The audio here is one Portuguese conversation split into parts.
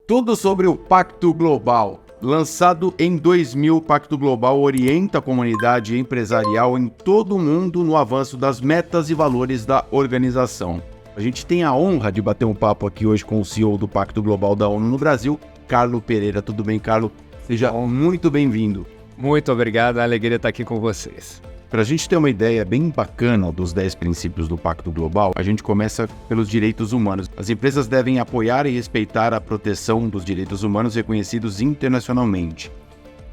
Tudo sobre o Pacto Global. Lançado em 2000, o Pacto Global orienta a comunidade empresarial em todo o mundo no avanço das metas e valores da organização. A gente tem a honra de bater um papo aqui hoje com o CEO do Pacto Global da ONU no Brasil, Carlo Pereira. Tudo bem, Carlo? Seja muito bem-vindo. Muito obrigado, a alegria estar aqui com vocês. Para a gente ter uma ideia bem bacana dos 10 princípios do Pacto Global, a gente começa pelos direitos humanos. As empresas devem apoiar e respeitar a proteção dos direitos humanos reconhecidos internacionalmente,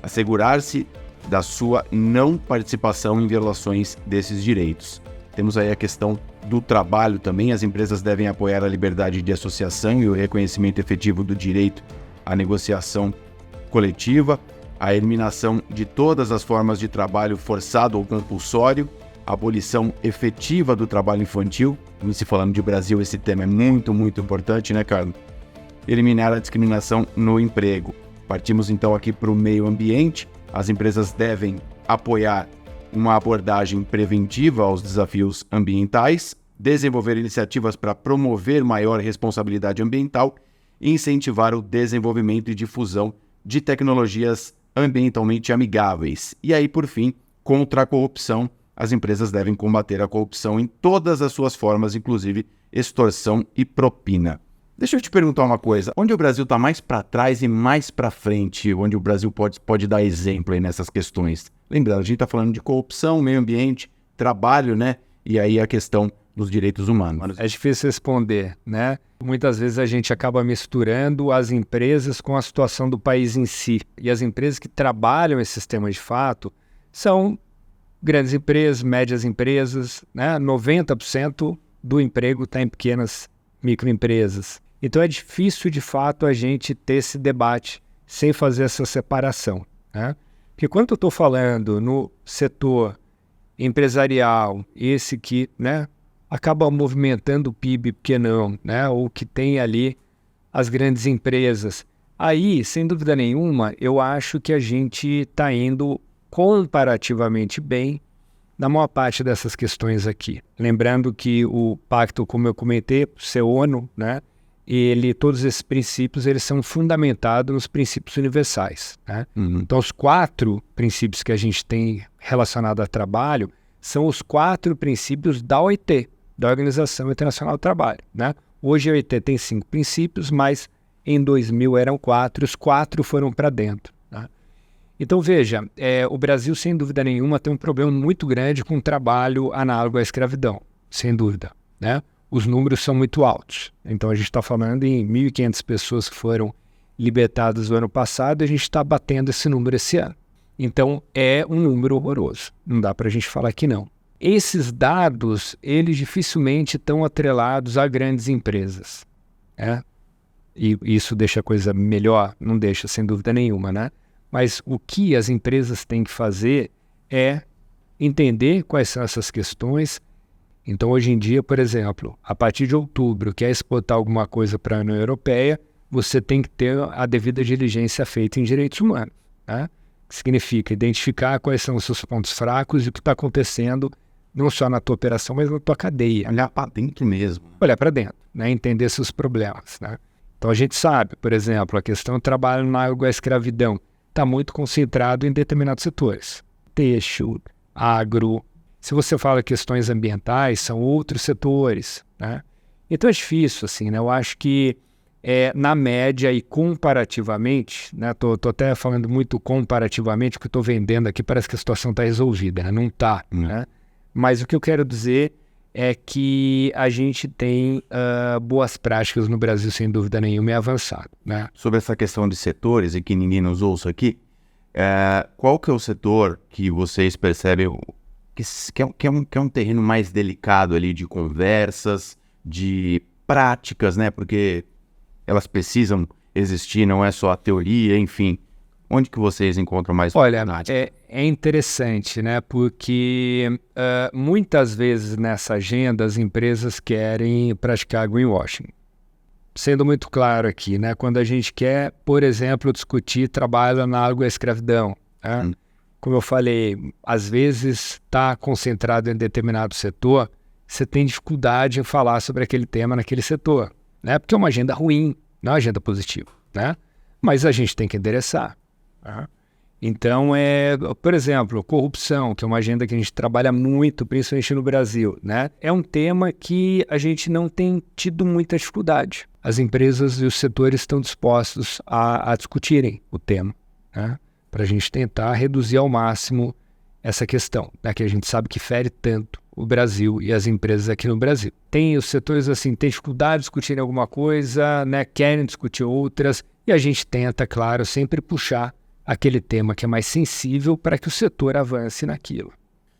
assegurar-se da sua não participação em violações desses direitos. Temos aí a questão do trabalho também. As empresas devem apoiar a liberdade de associação e o reconhecimento efetivo do direito à negociação coletiva, a eliminação de todas as formas de trabalho forçado ou compulsório, a abolição efetiva do trabalho infantil. Se falando de Brasil, esse tema é muito importante, né, Carlos? Eliminar a discriminação no emprego. Partimos então aqui para o meio ambiente. As empresas devem apoiar uma abordagem preventiva aos desafios ambientais, desenvolver iniciativas para promover maior responsabilidade ambiental e incentivar o desenvolvimento e difusão de tecnologias ambientalmente amigáveis. E aí, por fim, contra a corrupção. As empresas devem combater a corrupção em todas as suas formas, inclusive extorsão e propina. Deixa eu te perguntar uma coisa. Onde o Brasil está mais para trás e mais para frente? Onde o Brasil pode dar exemplo aí nessas questões? Lembrando, a gente está falando de corrupção, meio ambiente, trabalho, né? E aí a questão dos direitos humanos. É difícil responder, né? Muitas vezes a gente acaba misturando as empresas com a situação do país em si. E as empresas que trabalham esse sistema de fato são grandes empresas, médias empresas, né? 90% do emprego está em pequenas microempresas. Então é difícil de fato a gente ter esse debate sem fazer essa separação, né? Porque quando eu estou falando no setor empresarial, esse que, né, acaba movimentando o PIB pequenão, né, ou que tem ali as grandes empresas, aí, sem dúvida nenhuma, eu acho que a gente está indo comparativamente bem na maior parte dessas questões aqui. Lembrando que o pacto, como eu comentei, ser ONU, né, todos esses princípios eles são fundamentados nos princípios universais, né? Então, os 4 princípios que a gente tem relacionado a trabalho são os 4 princípios da OIT, da Organização Internacional do Trabalho, né? Hoje a OIT tem 5 princípios, mas em 2000 eram 4, os 4 foram para dentro, né? Então, veja, o Brasil, sem dúvida nenhuma, tem um problema muito grande com o trabalho análogo à escravidão, sem dúvida, né? Os números são muito altos. Então, a gente está falando em 1.500 pessoas que foram libertadas no ano passado e a gente está batendo esse número esse ano. Então, é um número horroroso. Não dá para a gente falar que não. Esses dados, eles dificilmente estão atrelados a grandes empresas, né? E isso deixa a coisa melhor? Não deixa, sem dúvida nenhuma, né? Mas o que as empresas têm que fazer é entender quais são essas questões. Então, hoje em dia, por exemplo, a partir de outubro, quer exportar alguma coisa para a União Europeia, você tem que ter a devida diligência feita em direitos humanos, né? Que significa identificar quais são os seus pontos fracos e o que está acontecendo, não só na tua operação, mas na tua cadeia. Olhar para dentro mesmo. Olhar para dentro, né? Entender seus problemas, né? Então, a gente sabe, por exemplo, a questão do trabalho análogo à escravidão está muito concentrado em determinados setores. Têxtil, agro. Se você fala questões ambientais, são outros setores, né? Então é difícil, assim, né? Eu acho que na média e comparativamente, né? Tô até falando muito comparativamente, porque estou vendendo aqui, parece que a situação está resolvida, né? Não está, né? Mas o que eu quero dizer é que a gente tem boas práticas no Brasil, sem dúvida nenhuma, e avançado, né? Sobre essa questão de setores, e que ninguém nos ouça aqui, qual que é o setor que vocês percebem que é um terreno mais delicado ali de conversas, de práticas, né? Porque elas precisam existir, não é só a teoria, enfim. Onde que vocês encontram mais oportunidade? Olha, é interessante, né? Porque muitas vezes nessa agenda as empresas querem praticar greenwashing. Sendo muito claro aqui, né? Quando a gente quer, por exemplo, discutir trabalho análogo à escravidão, né? Como eu falei, às vezes está concentrado em determinado setor, você tem dificuldade em falar sobre aquele tema naquele setor, né? Porque é uma agenda ruim, não é uma agenda positiva. né? Mas a gente tem que endereçar. Tá? Então, por exemplo, corrupção, que é uma agenda que a gente trabalha muito, principalmente no Brasil, né? É um tema que a gente não tem tido muita dificuldade. As empresas e os setores estão dispostos a discutirem o tema, né? Para a gente tentar reduzir ao máximo essa questão, né? Que a gente sabe que fere tanto o Brasil e as empresas aqui no Brasil. Tem os setores assim, tem dificuldade de discutirem alguma coisa, né? Querem discutir outras, e a gente tenta, claro, sempre puxar aquele tema que é mais sensível para que o setor avance naquilo.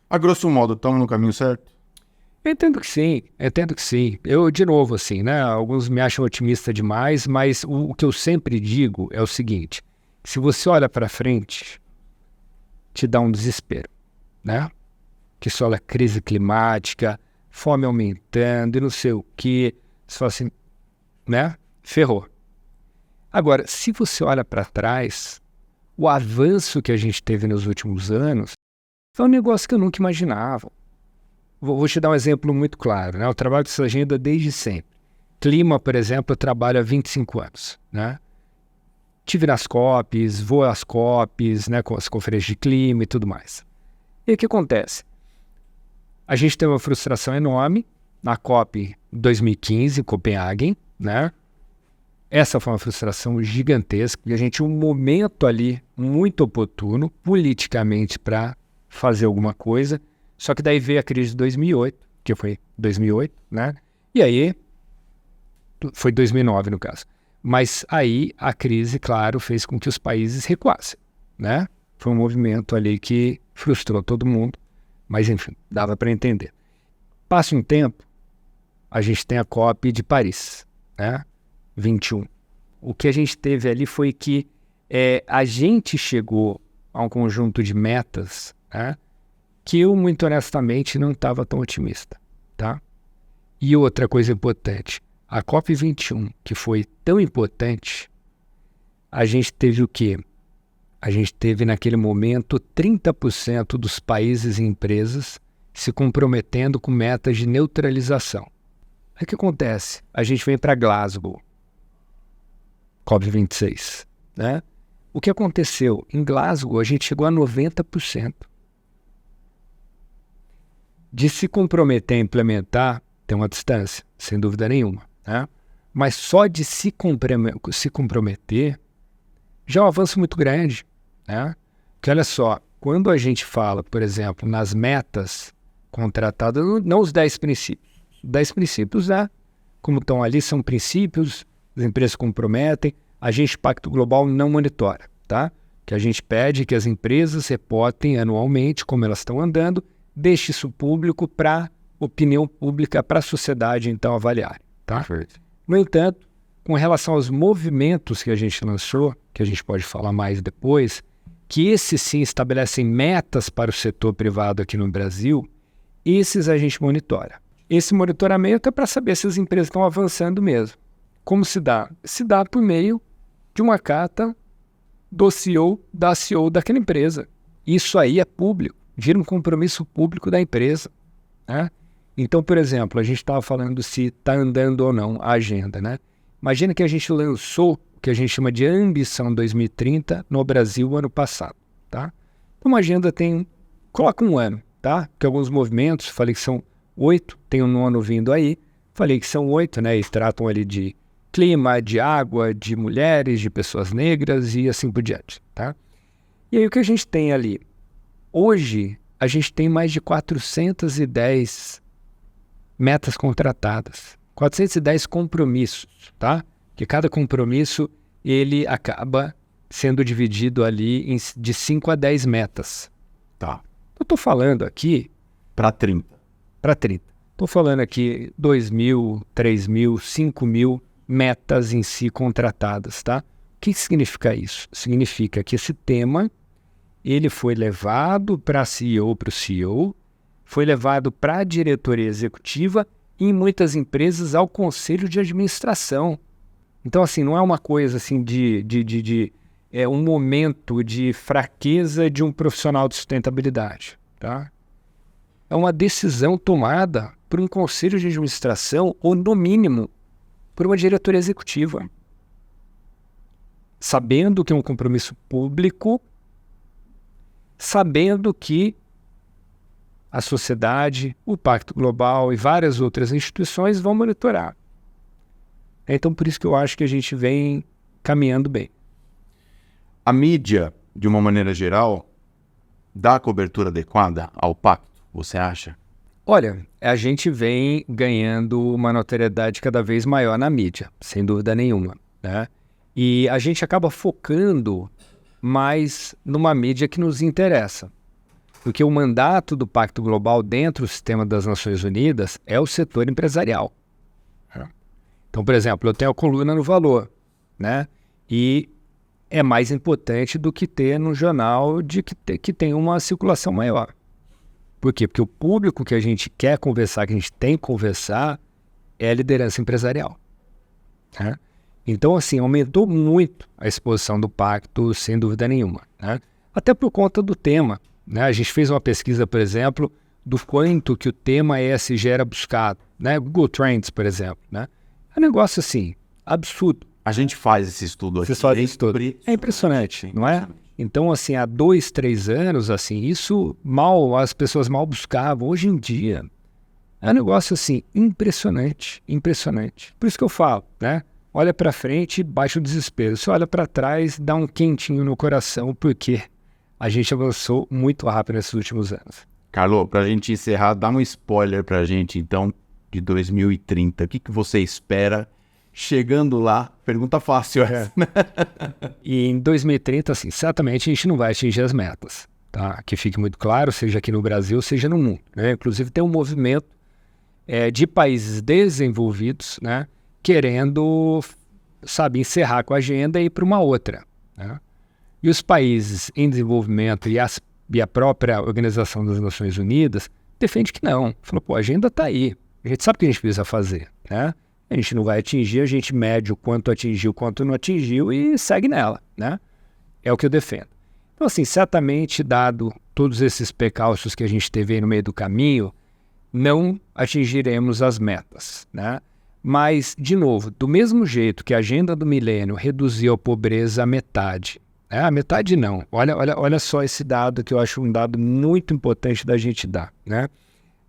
A grosso modo, estamos no caminho certo? Eu entendo que sim. Eu, de novo, assim, né? Alguns me acham otimista demais, mas o que eu sempre digo é o seguinte: se você olha para frente, te dá um desespero, né? Que só olha crise climática, fome aumentando e não sei o quê. Você fala assim, né? Ferrou. Agora, se você olha para trás, o avanço que a gente teve nos últimos anos foi um negócio que eu nunca imaginava. Vou te dar um exemplo muito claro, né? Eu trabalho com essa agenda desde sempre. Clima, por exemplo, eu trabalho há 25 anos, né? Tive nas COPs, vou às COPs, né, com as conferências de clima e tudo mais. E o que acontece? A gente teve uma frustração enorme na COP 2015, em Copenhague, né? Essa foi uma frustração gigantesca e a gente tinha um momento ali muito oportuno, politicamente, para fazer alguma coisa. Só que daí veio a crise de 2008, que foi 2008, né? E aí, foi 2009 no caso. Mas aí a crise, claro, fez com que os países recuassem, né? Foi um movimento ali que frustrou todo mundo, mas enfim, dava para entender. Passa um tempo, a gente tem a COP de Paris, né? 21. O que a gente teve ali foi que a gente chegou a um conjunto de metas, né, que eu, muito honestamente, não estava tão otimista, tá? E outra coisa importante, a COP21, que foi tão importante, a gente teve o quê? A gente teve naquele momento 30% dos países e empresas se comprometendo com metas de neutralização. Aí o que acontece? A gente vem para Glasgow, COP26, né? O que aconteceu? Em Glasgow, a gente chegou a 90%. De se comprometer a implementar, tem uma distância, sem dúvida nenhuma, né? Mas só de se comprometer já é um avanço muito grande, né? Porque olha só, quando a gente fala, por exemplo, nas metas contratadas, não os 10 princípios. 10 princípios, né? Como estão ali, são princípios, as empresas se comprometem, a gente, Pacto Global, não monitora, tá? Que a gente pede que as empresas reportem anualmente como elas estão andando, deixe isso público para opinião pública, para a sociedade, então, avaliar, tá? Perfeito. No entanto, com relação aos movimentos que a gente lançou, que a gente pode falar mais depois, que esses sim estabelecem metas para o setor privado aqui no Brasil, esses a gente monitora. Esse monitoramento é para saber se as empresas estão avançando mesmo. Como se dá? Se dá por meio de uma carta do CEO, da CEO daquela empresa. Isso aí é público, vira um compromisso público da empresa, né? Então, por exemplo, a gente estava falando se está andando ou não a agenda, né? Imagina que a gente lançou o que a gente chama de Ambição 2030 no Brasil ano passado, tá? Então, uma agenda coloca um ano, tá? Porque alguns movimentos, falei que são 8, tem um 9º vindo aí, falei que são 8, né? E tratam ali de clima, de água, de mulheres, de pessoas negras e assim por diante, tá? E aí o que a gente tem ali? Hoje, a gente tem mais de 410 metas contratadas, 410 compromissos, tá? Que cada compromisso, ele acaba sendo dividido ali de 5 a 10 metas. Tá. Eu estou falando aqui... Para 30. Para 30. Estou falando aqui 2.000, 3.000, 5.000 metas em si contratadas, tá? O que significa isso? Significa que esse tema, ele foi levado para o CEO, foi levado para a diretoria executiva e, em muitas empresas, ao conselho de administração. Então, assim, não é uma coisa assim um momento de fraqueza de um profissional de sustentabilidade, tá? É uma decisão tomada por um conselho de administração ou, no mínimo, por uma diretoria executiva. sabendo que é um compromisso público, sabendo que a sociedade, o Pacto Global e várias outras instituições vão monitorar. Então, por isso que eu acho que a gente vem caminhando bem. A mídia, de uma maneira geral, dá a cobertura adequada ao pacto, você acha? Olha, a gente vem ganhando uma notoriedade cada vez maior na mídia, sem dúvida nenhuma, né? E a gente acaba focando mais numa mídia que nos interessa. Porque o mandato do Pacto Global dentro do sistema das Nações Unidas é o setor empresarial. Então, por exemplo, eu tenho a coluna no Valor, né? E é mais importante do que ter no jornal que tem uma circulação maior. Por quê? Porque o público que a gente quer conversar, que a gente tem que conversar, é a liderança empresarial. Né? Então, assim, aumentou muito a exposição do pacto, sem dúvida nenhuma. Né? Até por conta do tema. Né? A gente fez uma pesquisa, por exemplo, do quanto que o tema ESG era buscado. Né? Google Trends, por exemplo. Né? É um negócio, assim, absurdo. A gente faz esse estudo aqui. Você faz esse estudo. É impressionante, não é? Então, assim, há 2, 3 anos, assim, isso as pessoas mal buscavam. Hoje em dia, é um negócio, assim, impressionante, impressionante. Por isso que eu falo, né? Olha para frente, baixa o desespero. Se olha para trás, dá um quentinho no coração, porque a gente avançou muito rápido nesses últimos anos. Carlo, para a gente encerrar, dá um spoiler para a gente, então, de 2030. O que você espera chegando lá? Pergunta fácil essa. E em 2030, assim, certamente a gente não vai atingir as metas, tá? Que fique muito claro, seja aqui no Brasil, seja no mundo. Né? Inclusive tem um movimento de países desenvolvidos, né, querendo, sabe, encerrar com a agenda e ir para uma outra. Né? E os países em desenvolvimento e a própria Organização das Nações Unidas defende que não. Falou, pô, a agenda está aí. A gente sabe o que a gente precisa fazer, né? A gente não vai atingir, a gente mede o quanto atingiu, o quanto não atingiu e segue nela, né? É o que eu defendo. Então, assim, certamente, dado todos esses percalços que a gente teve aí no meio do caminho, não atingiremos as metas, né? Mas, de novo, do mesmo jeito que a Agenda do Milênio reduziu a pobreza à metade, né? A metade não. Olha só esse dado que eu acho um dado muito importante da gente dar, né?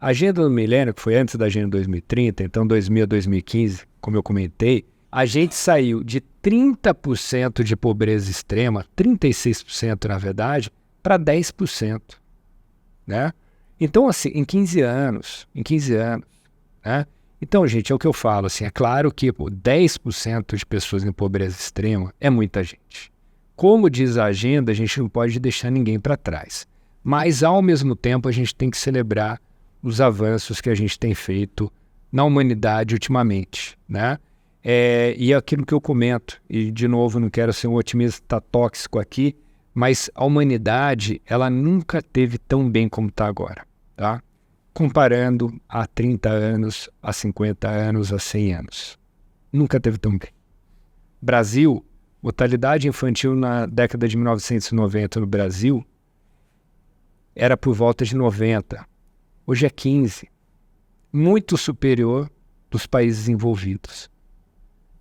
A Agenda do Milênio, que foi antes da Agenda 2030, então 2000 a 2015, como eu comentei, a gente saiu de 30% de pobreza extrema, 36% na verdade, para 10%. Né? Então, assim, em 15 anos, né? Então, gente, é o que eu falo, assim, é claro que 10% de pessoas em pobreza extrema é muita gente. Como diz a agenda, a gente não pode deixar ninguém para trás. Mas, ao mesmo tempo, a gente tem que celebrar os avanços que a gente tem feito na humanidade ultimamente, né? E é aquilo que eu comento, e de novo não quero ser um otimista tóxico aqui, mas a humanidade, ela nunca teve tão bem como está agora, tá? Comparando a 30 anos, a 50 anos, a 100 anos. Nunca teve tão bem. Brasil, mortalidade infantil na década de 1990 no Brasil era por volta de 90. Hoje é 15, muito superior dos países envolvidos.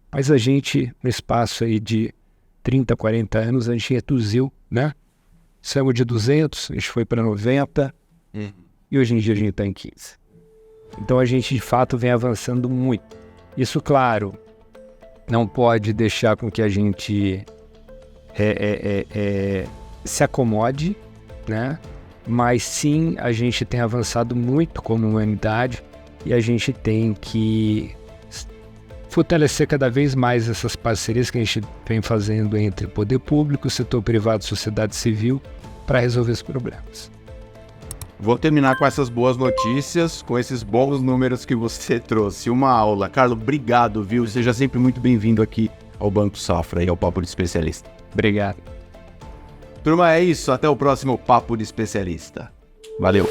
Mas a gente, no espaço aí de 30, 40 anos, a gente reduziu, né? Saímos de 200, a gente foi para 90, e hoje em dia a gente está em 15. Então a gente, de fato, vem avançando muito. Isso, claro, não pode deixar com que a gente se acomode, né? Mas sim, a gente tem avançado muito como humanidade e a gente tem que fortalecer cada vez mais essas parcerias que a gente vem fazendo entre poder público, setor privado e sociedade civil para resolver os problemas. Vou terminar com essas boas notícias, com esses bons números que você trouxe. Uma aula. Carlo, obrigado, viu? Seja sempre muito bem-vindo aqui ao Banco Safra e ao Papo de Especialista. Obrigado. Turma, é isso. Até o próximo Papo de Especialista. Valeu!